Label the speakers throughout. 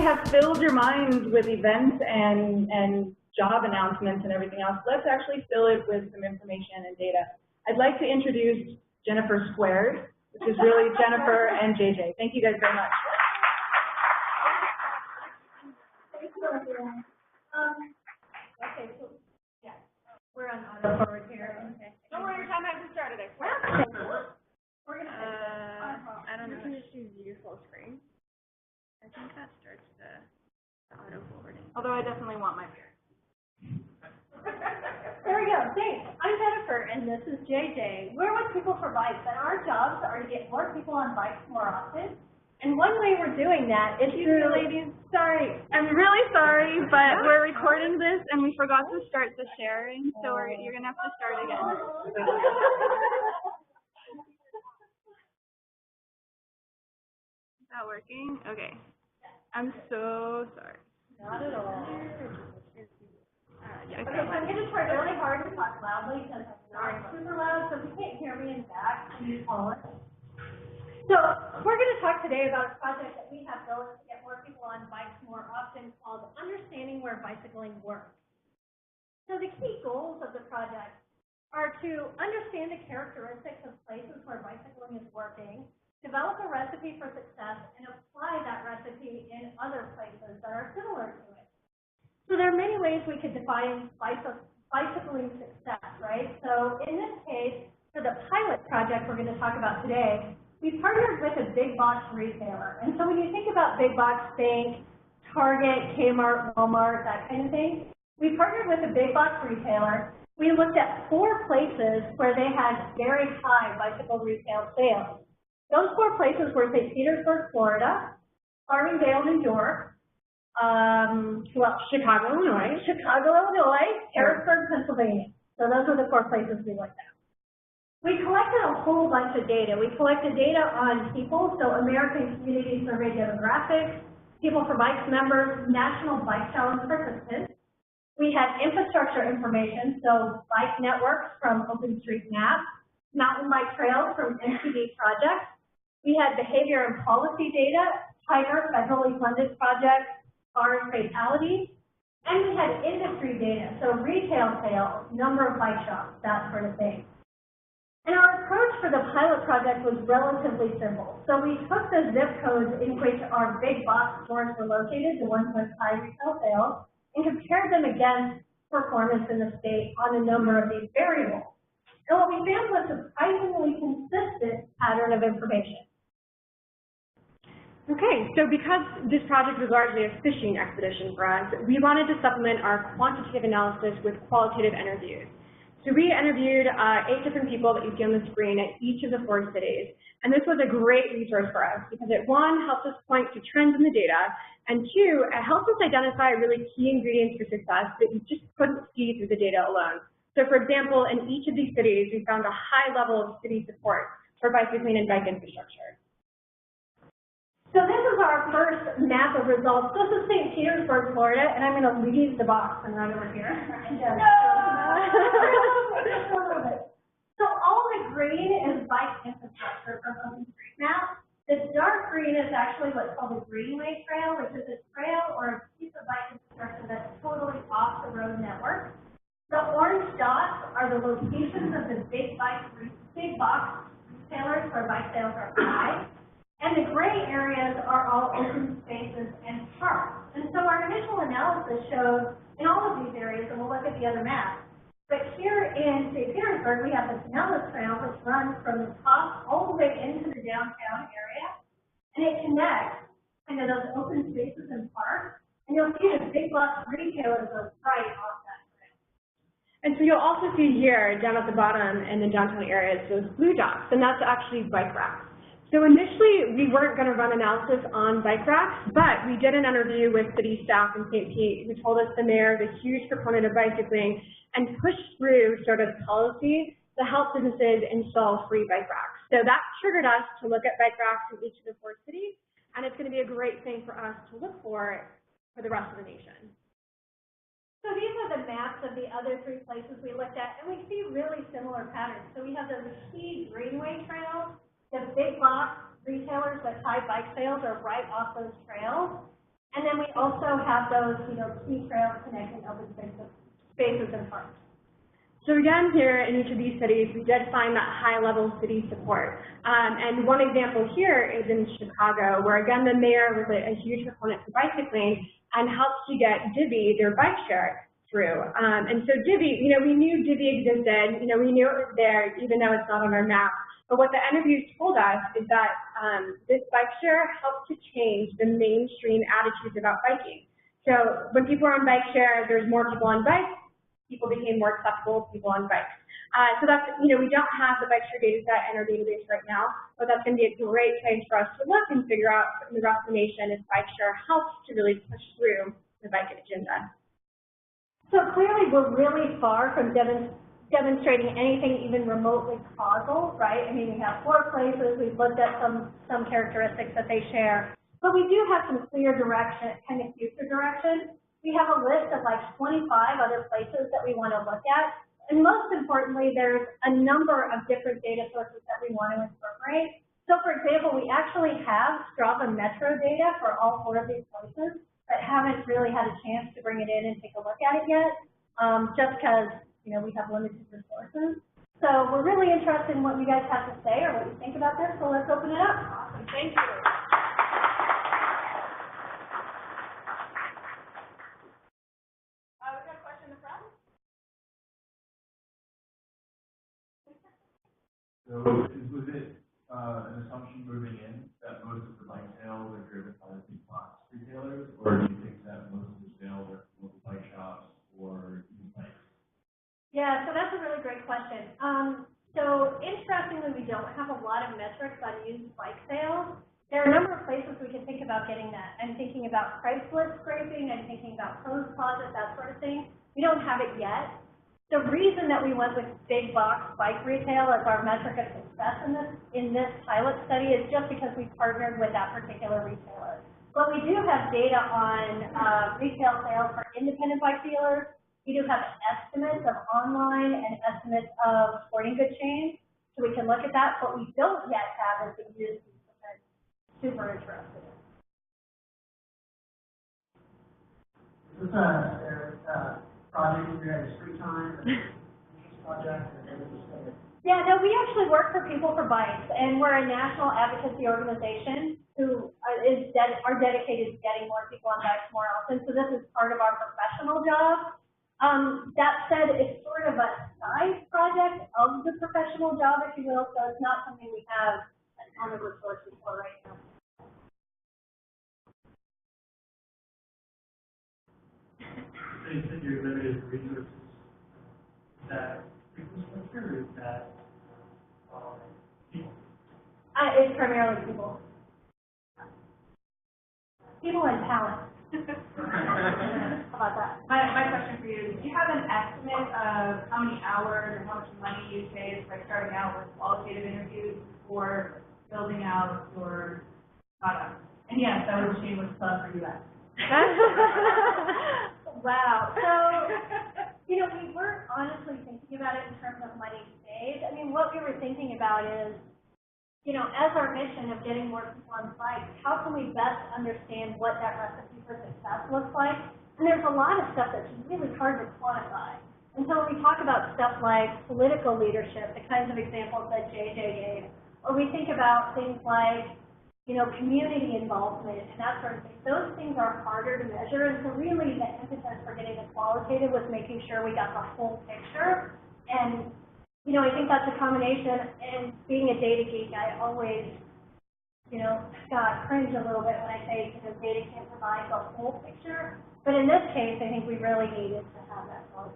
Speaker 1: have filled your minds with events and job announcements and everything else, let's actually fill it with some information and data. I'd like to introduce Jennifer Squared, which is really Jennifer and JJ. Thank you guys very much.
Speaker 2: Thank you, everyone. Okay, so yeah, we're on auto forward here. Okay.
Speaker 1: Don't worry, your time hasn't started. I swear.
Speaker 2: We're gonna.
Speaker 3: I don't know. You can just do view full screen. I think that starts the auto forwarding.
Speaker 1: Although I definitely want my beer.
Speaker 2: There we go. Thanks. I'm Jennifer, and this is JJ. We're with People for Bikes, and our jobs are to get more people on bikes more often. And one way we're doing that is through.
Speaker 3: Ladies, sorry. I'm really sorry, but we're recording this, and we forgot to start the sharing, so you're gonna have to start again. Is that working? Okay. I'm so sorry.
Speaker 2: Not at all.
Speaker 3: Yeah,
Speaker 2: Okay, so I'm going to try really hard to talk loudly because I'm not super loud, so if you can't hear me in the back, please call it. So we're going to talk today about a project that we have going to get more people on bikes more often called Understanding Where Bicycling Works. So the key goals of the project are to understand the characteristics of places where bicycling is working, develop a recipe for success, and apply that recipe in other places that are similar to it. So there are many ways we could define bicycling success, right? So in this case, for the pilot project we're going to talk about today, we partnered with a big box retailer. And so when you think about big box, think Target, Kmart, Walmart, that kind of thing, we partnered with a big box retailer. We looked at 4 places where they had very high bicycle retail sales. Those 4 places were St. Petersburg, Florida, Farmingdale, New York, Chicago, Illinois, Harrisburg, Pennsylvania. So those are the 4 places we looked at. We collected a whole bunch of data. We collected data on people, so American Community Survey demographics, People for Bikes members, National Bike Challenge participants. We had infrastructure information, so bike networks from OpenStreetMap, mountain bike trails from MTB projects. We had behavior and policy data, Tiger federally funded projects, bar fatalities, and we had industry data, so retail sales, number of bike shops, that sort of thing. And our approach for the pilot project was relatively simple. So we took the zip codes in which our big box stores were located, the ones with high retail sales, and compared them against performance in the state on a number of these variables. And what we found was a surprisingly consistent pattern of information.
Speaker 3: Okay, so because this project was largely a fishing expedition for us, we wanted to supplement our quantitative analysis with qualitative interviews. So we interviewed 8 different people that you see on the screen at each of the 4 cities, and this was a great resource for us because it, 1, helped us point to trends in the data, and 2, it helped us identify really key ingredients for success that you just couldn't see through the data alone. So for example, in each of these cities, we found a high level of city support for bicycling and bike infrastructure.
Speaker 2: So this is our first map of results. This is St. Petersburg, Florida, and I'm going to leave the box and run over here. So all the green is bike infrastructure from OpenStreetMap. The dark green is actually what's called a greenway trail, which is a trail or a piece of bike infrastructure that's totally off the road network. The orange dots are the locations of the big box retailers where bike sales are high. And the gray areas are all open spaces and parks. And so our initial analysis shows in all of these areas, and we'll look at the other maps, but here in St. Petersburg, we have the Pinellas Trail, which runs from the top all the way into the downtown area, and it connects kind of those open spaces and parks, and you'll see the big box retailers are right off that trail.
Speaker 3: And so you'll also see here, down at the bottom in the downtown areas, those blue dots, and that's actually bike racks. So initially, we weren't going to run analysis on bike racks, but we did an interview with city staff in St. Pete who told us the mayor is a huge proponent of bicycling and pushed through sort of policy to help businesses install free bike racks. So that triggered us to look at bike racks in each of the 4 cities, and it's going to be a great thing for us to look for the rest of the nation.
Speaker 2: So these are the maps of the other 3 places we looked at, and we see really similar patterns. So we have those key greenway trails. The big box retailers with high bike sales are right off those trails. And then we also have those, key trails connecting open spaces and parks.
Speaker 3: So again, here in each of these cities, we did find that high-level city support. And one example here is in Chicago, where again, the mayor was a huge proponent for bicycling and helped to get Divvy, their bike share, through. And so Divvy, we knew Divvy existed, we knew it was there, even though it's not on our map. But what the interviews told us is that this bike share helped to change the mainstream attitudes about biking. So when people are on bike share, there's more people on bikes, people became more acceptable people on bikes. So that's, we don't have the bike share data set in our database right now, but that's going to be a great place for us to look and figure out in the rest of the nation if bike share helps to really push through the bike agenda.
Speaker 2: So clearly we're really far from demonstrating anything even remotely causal, right? I mean, we have 4 places, we've looked at some characteristics that they share, but we do have some clear direction, kind of future direction. We have a list of like 25 other places that we want to look at, and most importantly, there's a number of different data sources that we want to incorporate. So for example, we actually have Strava Metro data for all 4 of these places, but haven't really had a chance to bring it in and take a look at it yet, just because, we have limited resources. So we're really interested in what you guys have to say or what you think about this, so let's open it up.
Speaker 1: Awesome, thank you. We've got a question in the front.
Speaker 4: So was it an assumption moving in that most of the bike sales are driven by the big box retailers, or do you think that most of the sales are from local bike shops or even bikes?
Speaker 2: Yeah, so that's a really great question. So interestingly, we don't have a lot of metrics on used bike sales. There are a number of places we can think about getting that. I'm thinking about Craigslist scraping, I'm thinking about Post Closet, that sort of thing. We don't have it yet. The reason that we went with big box bike retail as our metric of success in this pilot study is just because we partnered with that particular retailer. But we do have data on retail sales for independent bike dealers. We do have estimates of online and estimates of sporting goods chains, so we can look at that. What we don't yet have is the used piece, which I'm super interested in.
Speaker 5: Is this a project you guys free time, project, or
Speaker 2: Yeah, no, we actually work for People for Bikes, and we're a national advocacy organization who are dedicated to getting more people on bikes more often. So this is part of our professional job. That said, it's sort of a side project of the professional job, if you will, so it's not something we have a ton of resources for right now.
Speaker 5: So you said you're limited resources. Is that infrastructure or is that people?
Speaker 2: It's primarily people. People and talent. How about that?
Speaker 1: My question for you is, do you have an estimate of how many hours or how much money you save by starting out with qualitative interviews before building out your product? And yes, that was a shameless plug for you guys.
Speaker 2: Wow. So, we weren't honestly thinking about it in terms of money saved. I mean, what we were thinking about is, as our mission of getting more people on bikes, how can we best understand what that recipe for success looks like? And there's a lot of stuff that's really hard to quantify. And so when we talk about stuff like political leadership, the kinds of examples that JJ gave, or we think about things like, community involvement and that sort of thing, those things are harder to measure. And so really the emphasis for getting the qualitative was making sure we got the whole picture. And I think that's a combination, and being a data geek, I always, cringe a little bit when I say, data can't provide the whole picture. But in this case, I think we really needed to have that quality.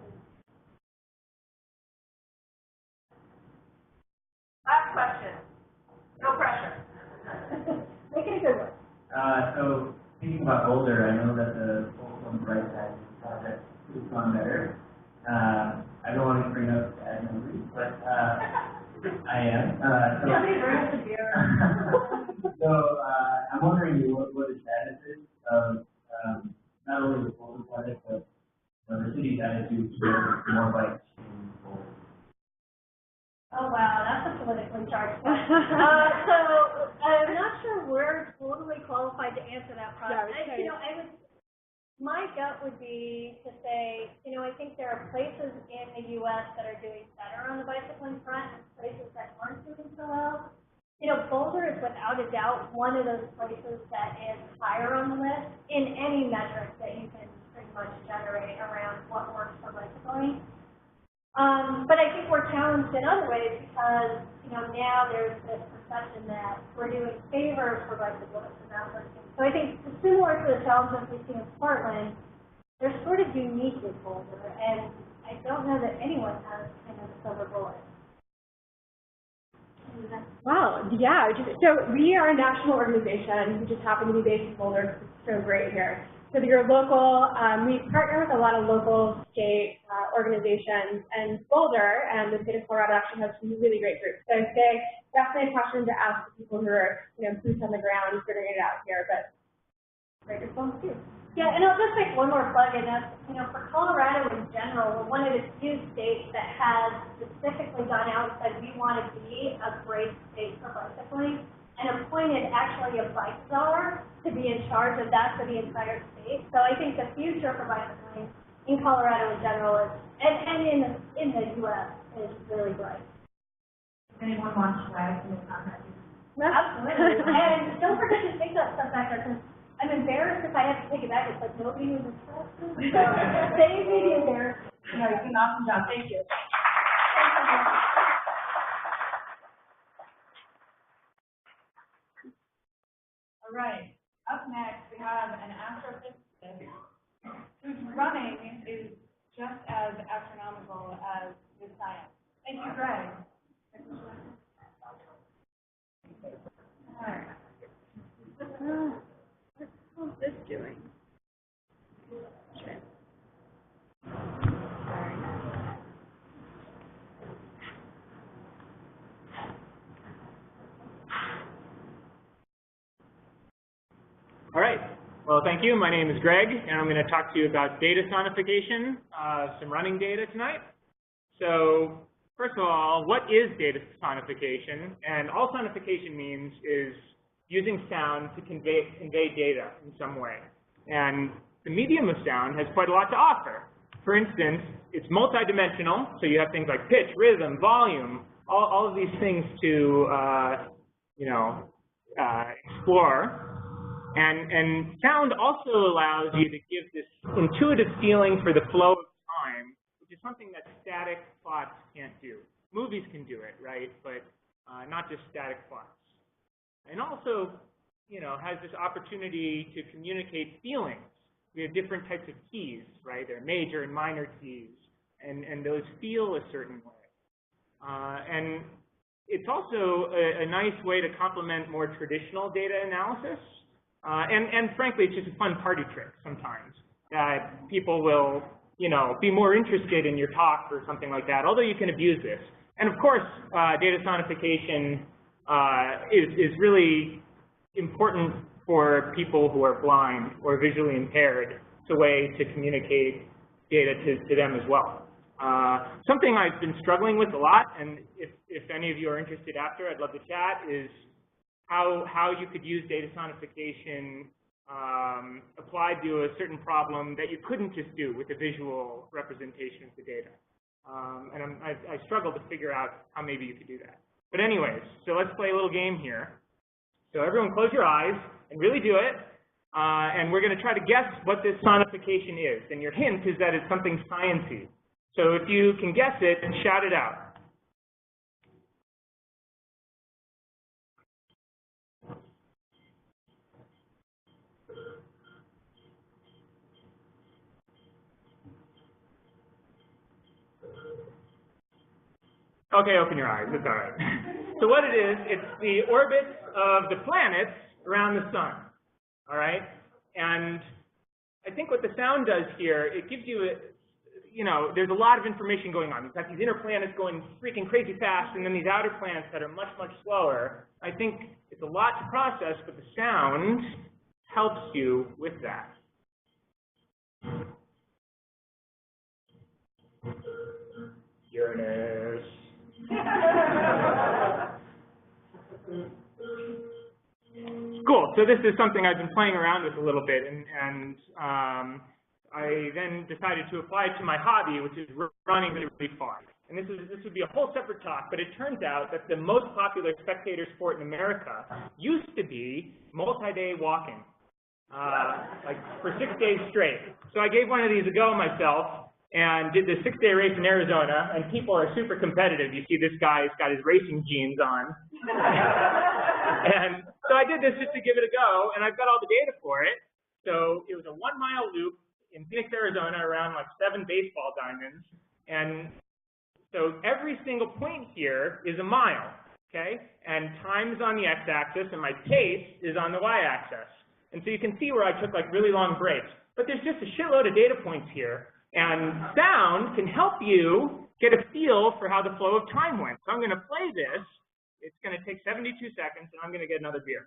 Speaker 1: Last question. No pressure.
Speaker 2: Make it a good one.
Speaker 6: So thinking about Boulder, I know that the Folsom Bright Side project has gone better. I don't want to bring up bad memories, but I am. So I'm wondering what the status is of not only the Boulder project, but the city's attitude to more bikes in Boulder.
Speaker 1: Oh wow, that's
Speaker 2: That's a politically charged question. So I'm not sure we're totally qualified to answer that question. My gut would be to say, I think there are places in the U.S. that are doing better on the bicycling front and places that aren't doing so well. Boulder is without a doubt one of those places that is higher on the list in any metric that you can pretty much generate around what works for bicycling. But I think we're challenged in other ways because, now there's this perception that we're doing favors for bicyclists and that sort of thing. So I think similar to the challenges we see in Portland, they're sort of unique with Boulder, and I don't know that anyone has kind of a silver bullet.
Speaker 3: Wow, yeah. So we are a national organization. We just happen to be based in Boulder. It's so great here. So you're local. We partner with a lot of local, state organizations, and Boulder and the state of Colorado actually has some really great groups. So I'd say definitely a question to ask the people who are, boots on the ground figuring it out here, but great response too.
Speaker 2: Yeah, and I'll just make one more plug, and that's, for Colorado in general, we're one of the few states that has specifically gone out and said we want to be a great state for bicycling, and appointed actually a bike czar to be in charge of that for the entire state. So I think the future for bicycling in Colorado in general is, and in the U.S. is really bright.
Speaker 1: If anyone wants swag, you can contact you.
Speaker 2: Absolutely. And don't forget to take that stuff back there, because I'm embarrassed if I have to take it back. It's like nobody was interested. So save me the embarrassment.
Speaker 1: No, you did an awesome job. Thank you. All right. Up next, we have an astrophysicist whose running is just as astronomical as his science. Thank you, Greg. All right.
Speaker 3: How's this doing? Okay.
Speaker 7: All right. Well, thank you. My name is Greg, and I'm going to talk to you about data sonification, some running data tonight. So, first of all, what is data sonification? And all sonification means is using sound to convey data in some way. And the medium of sound has quite a lot to offer. For instance, it's multidimensional, so you have things like pitch, rhythm, volume, all of these things to explore. And sound also allows you to give this intuitive feeling for the flow of time, which is something that static plots can't do. Movies can do it, right? But not just static plots. And also, has this opportunity to communicate feelings. We have different types of keys, right? There are major and minor keys, and those feel a certain way. And it's also a nice way to complement more traditional data analysis. And frankly, it's just a fun party trick sometimes that people will, be more interested in your talk or something like that, although you can abuse this. And of course, data sonification is really important for people who are blind or visually impaired. It's a way to communicate data to them as well. Something I've been struggling with a lot, and if any of you are interested after, I'd love to chat, is how you could use data sonification applied to a certain problem that you couldn't just do with a visual representation of the data. And I struggle to figure out how maybe you could do that. But anyways, so let's play a little game here. So everyone close your eyes and really do it. And we're going to try to guess what this sonification is. And your hint is that it's something science-y. So if you can guess it, shout it out. Okay, open your eyes. It's all right. So what it is, it's the orbits of the planets around the sun. All right? And I think what the sound does here, it gives you, there's a lot of information going on. You've got these inner planets going freaking crazy fast, and then these outer planets that are much, much slower. I think it's a lot to process, but the sound helps you with that. Uranus. cool. So this is something I've been playing around with a little bit, and I then decided to apply it to my hobby, which is running really, really far. And this would be a whole separate talk, but it turns out that the most popular spectator sport in America used to be multi-day walking, like for 6 days straight. So I gave one of these a go myself and did the 6-day race in Arizona, and people are super competitive. You see this guy's got his racing jeans on. And so I did this just to give it a go, and I've got all the data for it. So it was a 1-mile loop in Phoenix, Arizona, around like 7 baseball diamonds. And so every single point here is a mile, okay? And time's on the x-axis, and my pace is on the y-axis. And so you can see where I took like really long breaks. But there's just a shitload of data points here. And sound can help you get a feel for how the flow of time went. So I'm going to play this. It's going to take 72 seconds, and I'm going to get another beer.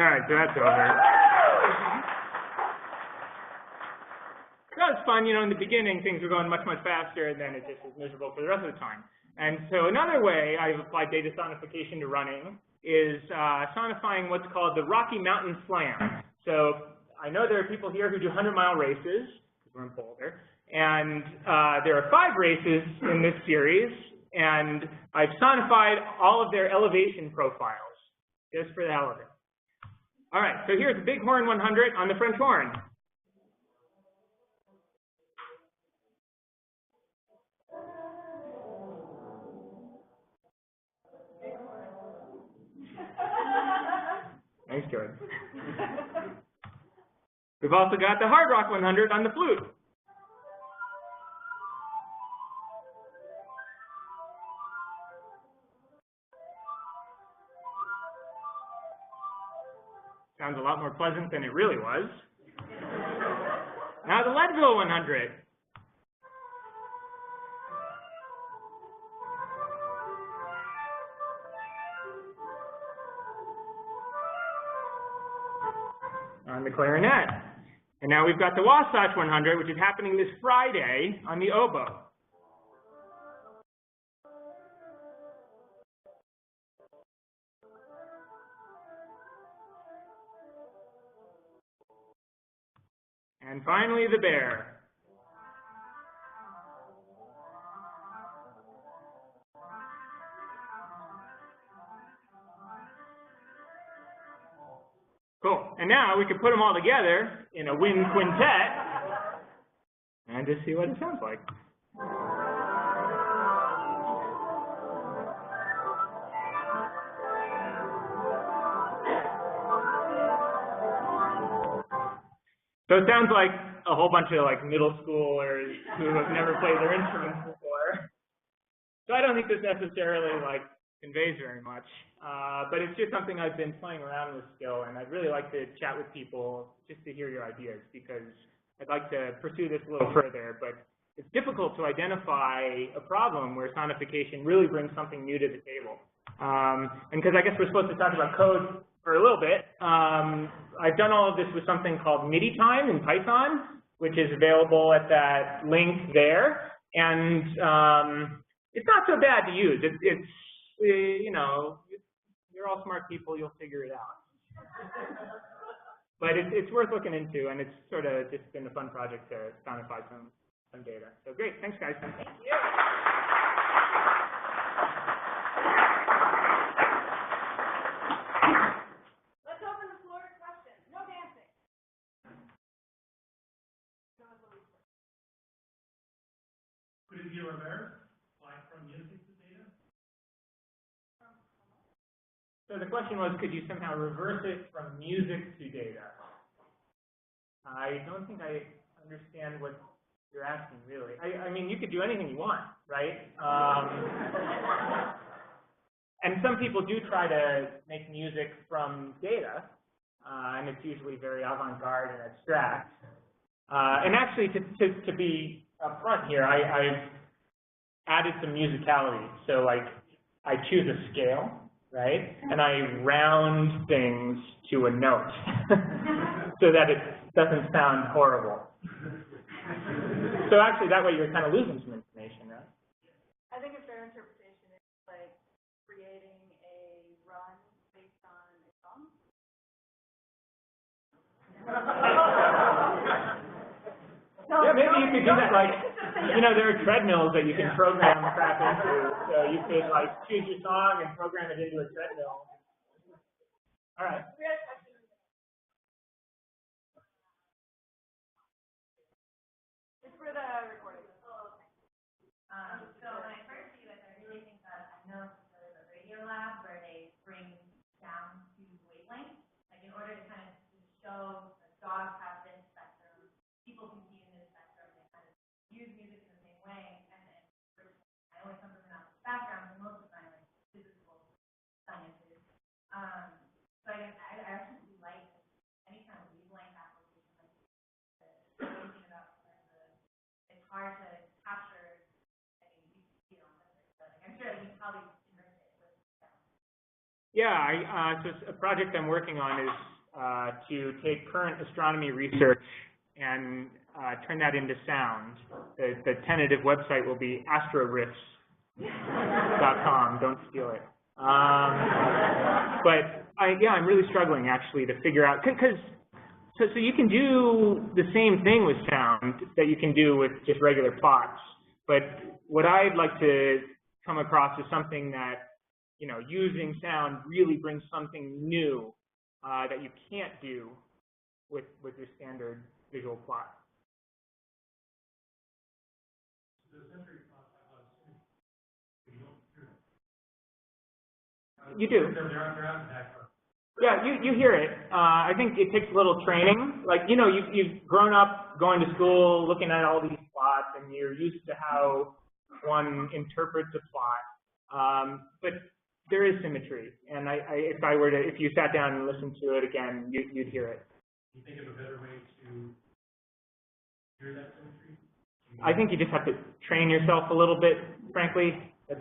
Speaker 7: All right, so that's over. That was fun. You know, in the beginning, things were going much, much faster, and then it just was miserable for the rest of the time. And so another way I've applied data sonification to running is sonifying what's called the Rocky Mountain Slam. So I know there are people here who do 100-mile races, because we're in Boulder, and there are 5 races in this series, and I've sonified all of their elevation profiles, just for the hell of it. All right, so here's the Bighorn 100 on the French horn. Thanks, Jordan. We've also got the Hard Rock 100 on the flute. Sounds a lot more pleasant than it really was. Now the Leadville 100. On the clarinet. And now we've got the Wasatch 100, which is happening this Friday on the oboe. And finally, the bear. Cool. And now we can put them all together in a wind quintet and just see what it sounds like. So it sounds like a whole bunch of like middle schoolers who have never played their instruments before. So I don't think this necessarily like conveys very much, but it's just something I've been playing around with still, and I'd really like to chat with people just to hear your ideas, because I'd like to pursue this a little further, but it's difficult to identify a problem where sonification really brings something new to the table. And because I guess we're supposed to talk about code for a little bit, I've done all of this with something called MIDI time in Python, which is available at that link there, and it's not so bad to use. It's you know, you're all smart people, you'll figure it out. But it's worth looking into, and it's sort of just been a fun project to sonify some data. So great, thanks guys. Thank you.
Speaker 1: Let's open the floor to questions. No dancing.
Speaker 5: Could it be a reverse, like from music to data?
Speaker 7: So the question was, could you somehow reverse it from music to data? I don't think I understand what you're asking, really. I mean, you could do anything you want, right? And some people do try to make music from data, and it's usually very avant-garde and abstract. And actually, to be upfront here, I've added some musicality. So, like, I choose a scale, right? And I round things to a note so that it doesn't sound horrible. So actually, that way you're kind of losing some information, right?
Speaker 1: I think a fair interpretation is like creating a run based on a song.
Speaker 7: Yeah, maybe you could do that. Like, you know, there are treadmills that you can program crap into. So you could like choose your song and program it into a treadmill. All right.
Speaker 1: It's for the recording.
Speaker 2: So when I first see this, I really think that I know there's a radio lab where they bring sound to wavelength, like in order to kind of show that dogs have this spectrum, people can see in this spectrum, they kind of use music in the same way, and I always come from an opposite background, so most of my like physical sciences. So I actually do like any kind of wavelength application, like thinking about it's hard to capture.
Speaker 7: Yeah, so a project I'm working on is to take current astronomy research and turn that into sound. The tentative website will be astroriffs.com. Don't steal it. But I'm really struggling actually to figure out, because so you can do the same thing with sound that you can do with just regular plots. But what I'd like to come across is something that, you know, using sound really brings something new that you can't do with your standard visual plot.
Speaker 5: So the sensory plots have a lot of symmetry, but you don't hear them.
Speaker 7: You do.
Speaker 5: They're out in the background.
Speaker 7: Yeah, you hear it. I think it takes a little training. Like, you know, you've grown up going to school, looking at all these plots, and you're used to how one interprets a plot. But there is symmetry, and if you sat down and listened to it again, you'd hear it.
Speaker 5: You think of a better way to hear that symmetry?
Speaker 7: I think you just have to train yourself a little bit, frankly. That's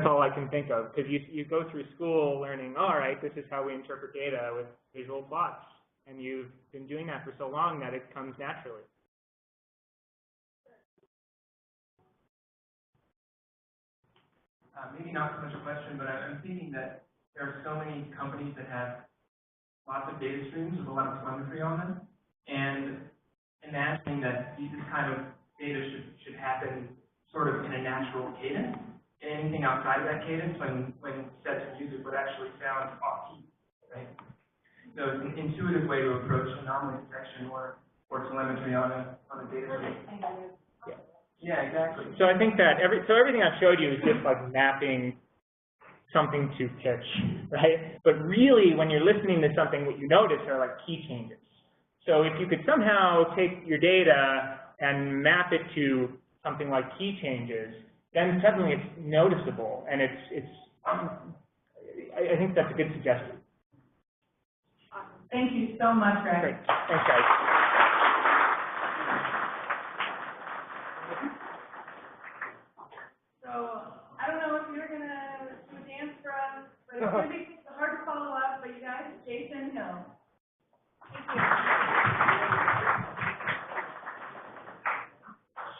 Speaker 7: all I can think of, because you go through school learning, all right, this is how we interpret data with visual plots, and you've been doing that for so long that it comes naturally.
Speaker 6: Maybe not so much a question, but I'm thinking that there are so many companies that have lots of data streams with a lot of telemetry on them, and imagining that this kind of data should happen sort of in a natural cadence, and anything outside of that cadence, when set to music, would actually sound off-key, right? So it's an intuitive way to approach anomaly detection or telemetry on a data stream. Yeah, exactly.
Speaker 7: So I think that everything I've showed you is just like mapping something to pitch, right? But really, when you're listening to something, what you notice are like key changes. So if you could somehow take your data and map it to something like key changes, then suddenly it's noticeable, and I think that's a good suggestion.
Speaker 1: Awesome. Thank you so much, Greg.
Speaker 7: Great. Thanks, guys.
Speaker 1: So I don't know if you're gonna do a dance for us, but it's gonna be hard to follow up. But you guys, Jason Hill. Thank you.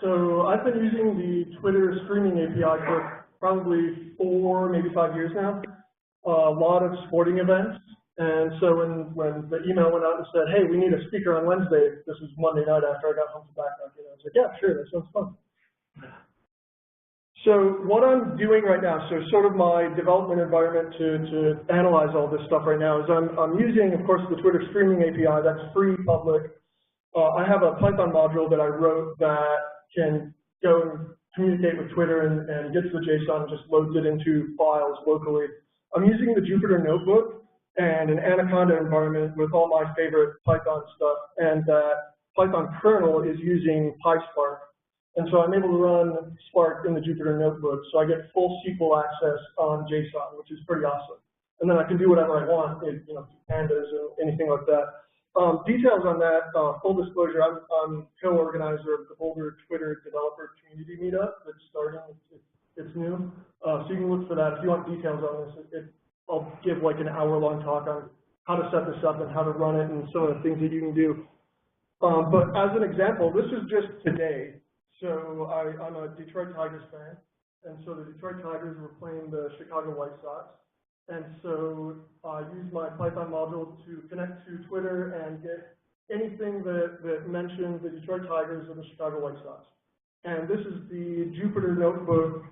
Speaker 8: So I've been using the Twitter streaming API for probably 4, maybe 5 years now. a lot of sporting events. And so when the email went out and said, hey, we need a speaker on Wednesday, this was Monday night after I got home from background, I was like, yeah, sure, that sounds fun. So what I'm doing right now, so sort of my development environment to analyze all this stuff right now is I'm using, of course, the Twitter streaming API. That's free, public. I have a Python module that I wrote that can go and communicate with Twitter and gets the JSON and just loads it into files locally. I'm using the Jupyter Notebook and an Anaconda environment with all my favorite Python stuff, and that Python kernel is using PySpark. And so I'm able to run Spark in the Jupyter Notebook, so I get full SQL access on JSON, which is pretty awesome. And then I can do whatever I want, you know, pandas and anything like that. Details on that, full disclosure, I'm co-organizer of the Boulder Twitter Developer Community Meetup that's starting. It's new, so you can look for that. If you want details on this, I'll give like an hour-long talk on how to set this up and how to run it and some of the things that you can do. But as an example, this is just today. So I'm a Detroit Tigers fan, and so the Detroit Tigers were playing the Chicago White Sox. And so I used my Python module to connect to Twitter and get anything that mentioned the Detroit Tigers and the Chicago White Sox. And this is the Jupyter Notebook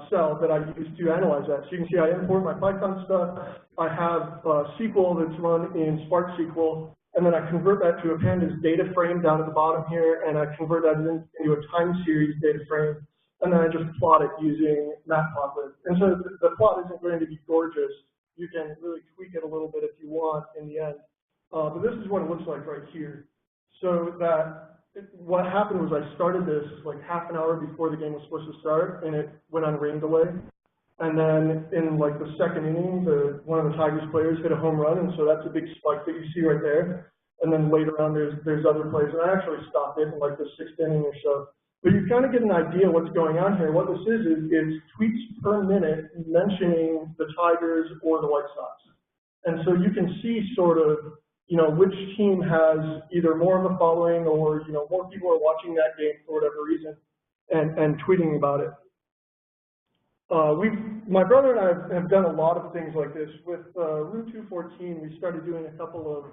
Speaker 8: cell that I use to analyze that. So you can see I import my Python stuff. I have SQL that's run in Spark SQL, and then I convert that to a pandas data frame down at the bottom here, and I convert that into a time series data frame. And then I just plot it using Matplotlib. And so the plot isn't going to be gorgeous. You can really tweak it a little bit if you want in the end. But this is what it looks like right here. So what happened was I started this like half an hour before the game was supposed to start, and it went on rain delay. And then in like the second inning, one of the Tigers players hit a home run, and so that's a big spike that you see right there. And then later on, there's other plays, and I actually stopped it in like the sixth inning or so. But you kind of get an idea what's going on here. What this is tweets per minute mentioning the Tigers or the White Sox. And so you can see sort of, you know, which team has either more of a following or, you know, more people are watching that game for whatever reason and tweeting about it. My brother and I have done a lot of things like this. With Route 214, we started doing a couple of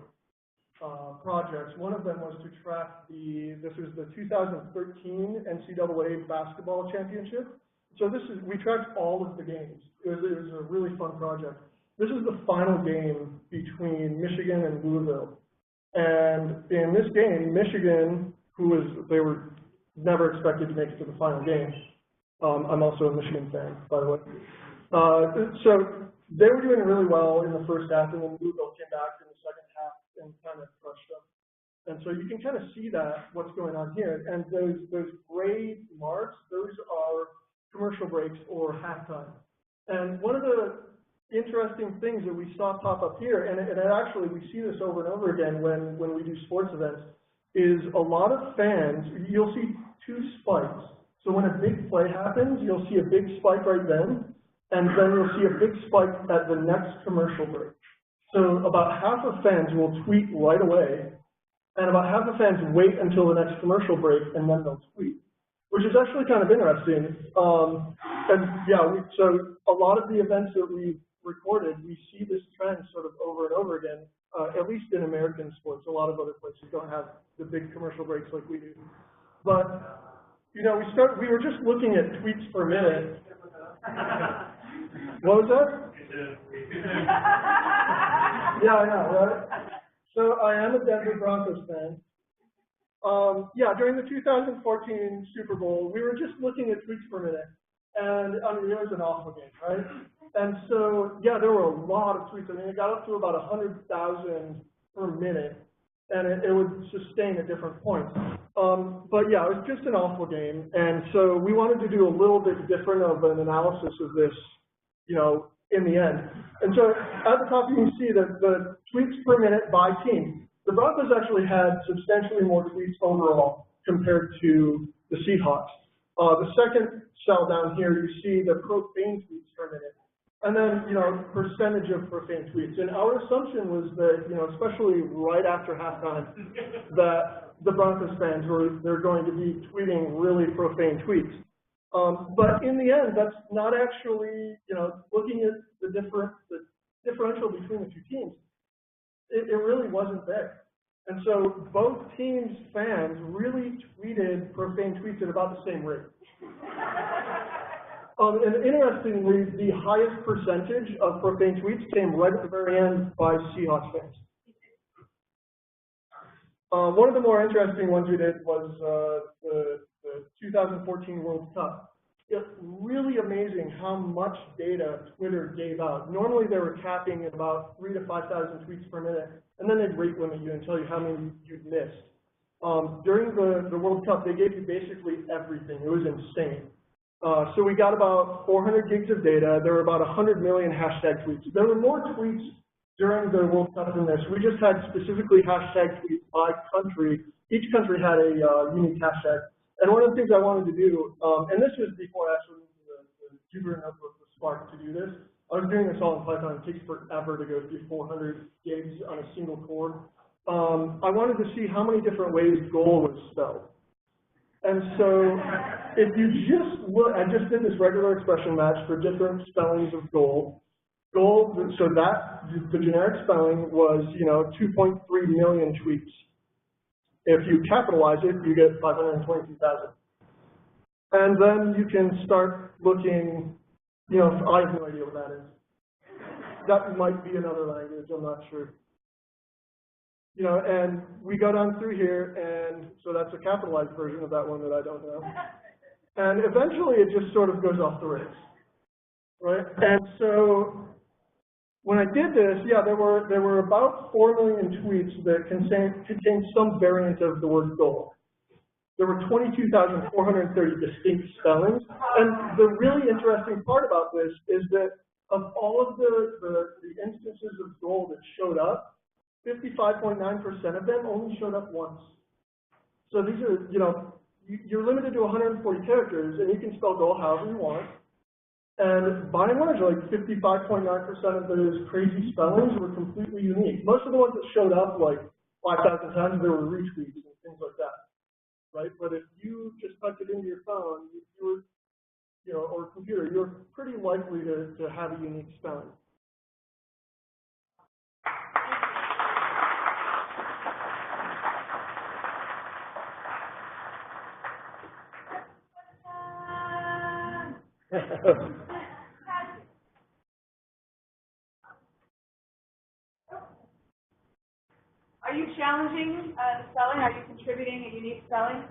Speaker 8: projects. One of them was to track this was the 2013 NCAA basketball championship. So we tracked all of the games. It was a really fun project. This is the final game between Michigan and Louisville. And in this game, Michigan, they were never expected to make it to the final game. I'm also a Michigan fan, by the way. So they were doing really well in the first half, and then Louisville came back in the second half and kind of crushed them. And so you can kind of see what's going on here. And those gray marks, those are commercial breaks or halftime. And one of the interesting things that we saw pop up here, and actually we see this over and over again when we do sports events, is a lot of fans, you'll see two spikes. So when a big play happens, you'll see a big spike right then, and then you'll see a big spike at the next commercial break. So about half of fans will tweet right away, and about half of fans wait until the next commercial break, and then they'll tweet, which is actually kind of interesting. And yeah, so a lot of the events that we've recorded, we see this trend sort of over and over again, at least in American sports. A lot of other places don't have the big commercial breaks like we do. But, you know, we were just looking at tweets per minute. What was that? Yeah, I know, right? So I am a Denver Broncos fan. Yeah, during the 2014 Super Bowl, we were just looking at tweets per minute. And I mean, it was an awful game, right? And so, yeah, there were a lot of tweets. I mean, it got up to about 100,000 per minute, and it would sustain at different points. But yeah, it was just an awful game. And so we wanted to do a little bit different of an analysis of this, you know, in the end. And so at the top, you can see that the tweets per minute by team. The Broncos actually had substantially more tweets overall compared to the Seahawks. The second cell down here, you see the profane tweets per minute. And then, you know, percentage of profane tweets. And our assumption was that, you know, especially right after halftime, that the Broncos fans they're going to be tweeting really profane tweets. But in the end, that's not actually, looking at the differential between the two teams, it really wasn't there. And so both teams' fans really tweeted profane tweets at about the same rate. And interestingly, the highest percentage of profane tweets came right at the very end by Seahawks fans. One of the more interesting ones we did was the 2014 World Cup. It's really amazing how much data Twitter gave out. Normally they were capping at about 3,000 to 5,000 tweets per minute, and then they'd rate limit you and tell you how many you'd missed. During the World Cup, they gave you basically everything. It was insane. So we got about 400 gigs of data. There were about 100 million hashtag tweets. There were more tweets during the World Cup than this. We just had specifically hashtag tweets by country. Each country had a unique hashtag. And one of the things I wanted to do, and this was before I actually used the Jupyter Notebook with Spark to do this. I was doing this all in Python. It takes forever to go through 400 gigs on a single core. I wanted to see how many different ways goal was spelled. And so if you just look, I just did this regular expression match for different spellings of goal. Goal, so that, the generic spelling was, 2.3 million tweets. If you capitalize it, you get 522,000. And then you can start looking, I have no idea what that is. That might be another language, I'm not sure. And we go down through here, and so that's a capitalized version of that one that I don't know. And eventually it just sort of goes off the rails, right? And so when I did this, there were about 4 million tweets that contained some variant of the word goal. There were 22,430 distinct spellings. And the really interesting part about this is that of all of the instances of goal that showed up, 55.9% of them only showed up once. So these are, you're limited to 140 characters, and you can spell goal however you want. And by and large, like 55.9% of those crazy spellings were completely unique. Most of the ones that showed up like 5,000 times, there were retweets and things like that, right? But if you just typed it into your phone, you were, or computer, you're pretty likely to have a unique spelling.
Speaker 1: Are you challenging spelling? Are you contributing a unique spelling?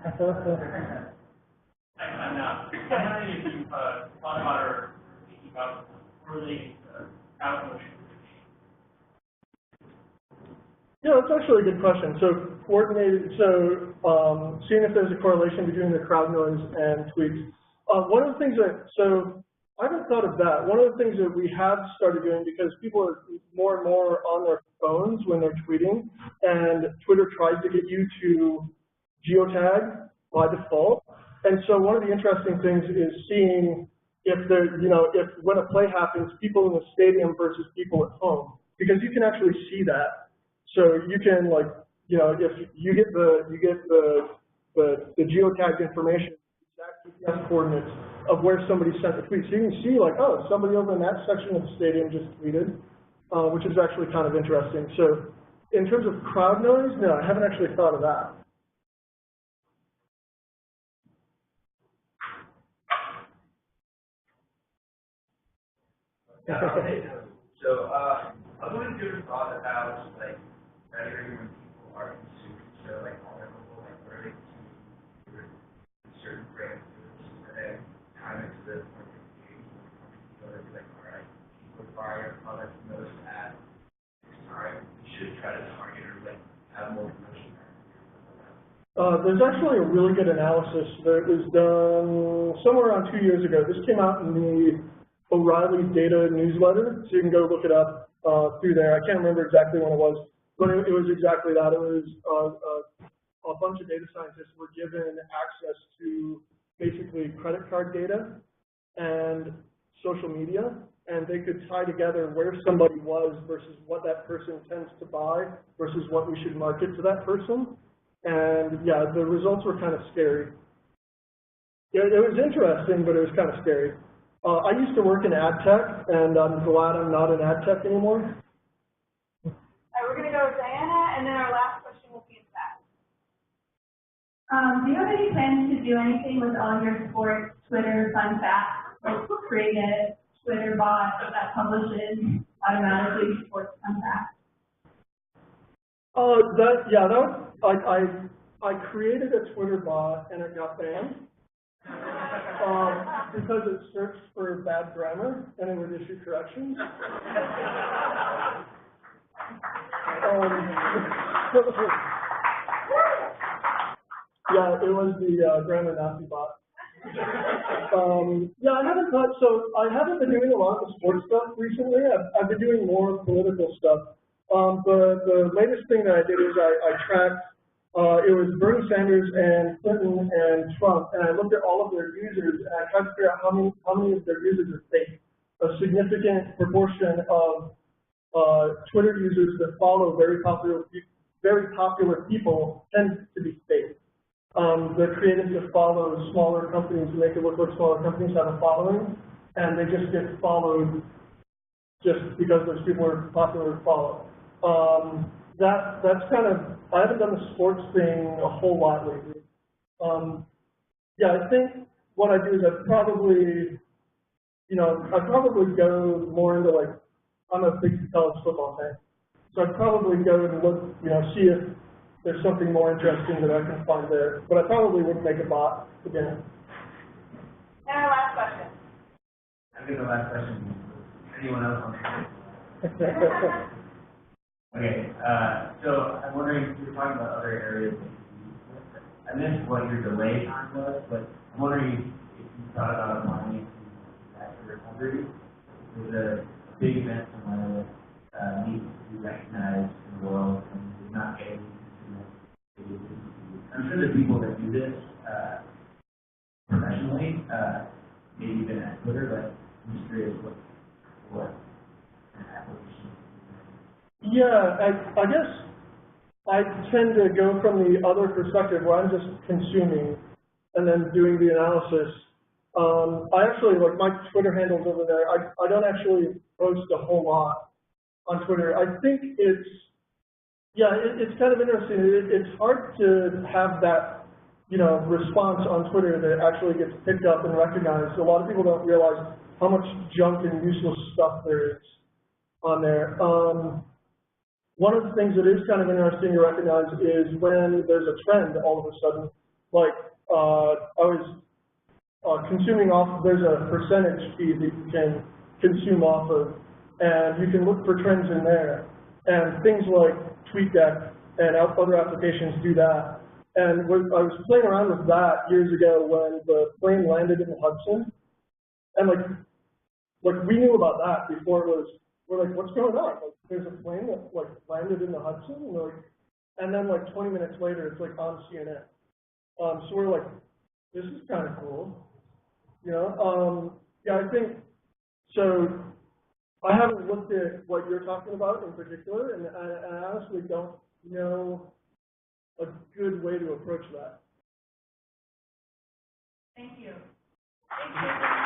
Speaker 6: I'm not. I'm wondering if you've thought about or thinking about correlating Trout motion.
Speaker 8: Yeah, that's actually a good question. So seeing if there's a correlation between the crowd noise and tweets. One of the things so I haven't thought of that. One of the things that we have started doing, because people are more and more on their phones when they're tweeting, and Twitter tries to get you to geotag by default. And so one of the interesting things is seeing if if when a play happens, people in the stadium versus people at home, because you can actually see that. So you can if you get the geotagged information, exact GPS coordinates of where somebody sent the tweet. So you can see oh, somebody over in that section of the stadium just tweeted, which is actually kind of interesting. So in terms of crowd noise, no, I haven't actually thought of that.
Speaker 9: So I was wondering if you ever thought about measuring when people are consuming, so on their mobile, where they consume certain brands and then time it to the point of engagement, so they'd be all right, people are buying our products from those ads next time, we should try to target or have more promotion.
Speaker 8: There's actually a really good analysis that was done somewhere around 2 years ago. This came out in the O'Reilly data newsletter, so you can go look it up through there. I can't remember exactly when it was, but it was exactly that. It was a bunch of data scientists were given access to basically credit card data and social media, and they could tie together where somebody was versus what that person tends to buy versus what we should market to that person. And yeah, the results were kind of scary. Yeah, it was interesting, but it was kind of scary. I used to work in ad tech, and I'm glad I'm not in ad tech anymore.
Speaker 1: All right, we're going to go with Diana, and then our last question will be in chat.
Speaker 2: Do you have any plans to do anything with all your sports Twitter fun facts, like create a Twitter bot that publishes automatically sports fun facts?
Speaker 8: I created a Twitter bot and it got banned because it searched for bad grammar and it would issue corrections. Yeah, it was the grammar Nazi bot. Yeah, I haven't been doing a lot of sports stuff recently. I've been doing more political stuff. The latest thing that I did is I tracked, it was Bernie Sanders and Clinton and Trump, and I looked at all of their users, and I tried to figure out how many of their users are fake. A significant proportion of Twitter users that follow very popular people tend to be fake. They're created to follow smaller companies to make it look like smaller companies have a following, and they just get followed just because those people are popular to follow. That's kind of, I haven't done the sports thing a whole lot lately. Yeah, I think what I do is I'd probably go more into like, I'm a big college football fan. So I'd probably go and look, see if there's something more interesting that I can find there. But I probably wouldn't make a bot again.
Speaker 1: And our last question.
Speaker 9: I think the last question. Anyone else on that? Okay, so I'm wondering, you were talking about other areas. I missed what your delay time was, but I'm wondering if you thought about applying disaster recovery. There's a big event somewhere that needs to be recognized in the world and is not getting to. I'm sure the people that do this professionally, maybe even at Twitter, but I'm just curious what application.
Speaker 8: Yeah, I guess I tend to go from the other perspective where I'm just consuming and then doing the analysis. I actually, like my Twitter handles over there, I don't actually post a whole lot on Twitter. I think it's kind of interesting. It's hard to have that, response on Twitter that actually gets picked up and recognized. A lot of people don't realize how much junk and useless stuff there is on there. One of the things that is kind of interesting to recognize is when there's a trend all of a sudden. Like, I was consuming off, there's a percentage feed that you can consume off of, and you can look for trends in there. And things like TweetDeck and other applications do that. And I was playing around with that years ago when the plane landed in the Hudson. And like we knew about that before it was, we're like, what's going on? Like, there's a plane that like landed in the Hudson, and then like 20 minutes later, it's like on CNN. So we're like, this is kind of cool, Yeah, I think so. I haven't looked at what you're talking about in particular, and I honestly don't know a good way to approach that.
Speaker 1: Thank you. Thank you.